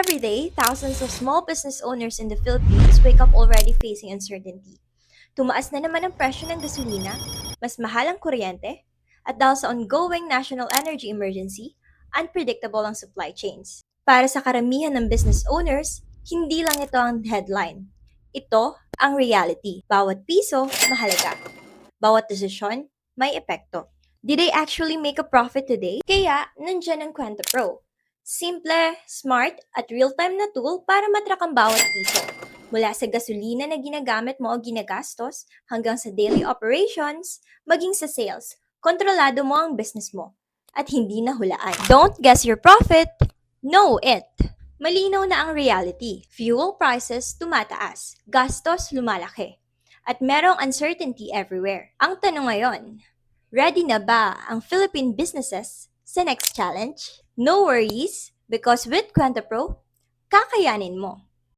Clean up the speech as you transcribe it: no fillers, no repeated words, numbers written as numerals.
Every day, thousands of small business owners in the Philippines wake up already facing uncertainty. Tumaas na naman ang presyo ng gasolina, mas mahal ang kuryente, at dahil sa ongoing national energy emergency, unpredictable ang supply chains. Para sa karamihan ng business owners, hindi lang ito ang headline. Ito ang reality. Bawat piso, mahalaga. Bawat desisyon, may epekto. Did they actually make a profit today? Kaya, nandyan ang Kwento Pro. Simple, smart, at real-time na tool para matrack ang bawat piso. Mula sa gasolina na ginagamit mo o ginagastos, hanggang sa daily operations, maging sa sales, kontrolado mo ang business mo. At hindi na hulaan. Don't guess your profit, know it! Malinaw na ang reality. Fuel prices tumataas, gastos lumalaki, at merong uncertainty everywhere. Ang tanong ngayon, ready na ba ang Philippine businesses sa next challenge? No worries, because with Kwento Pro, kakayanin mo.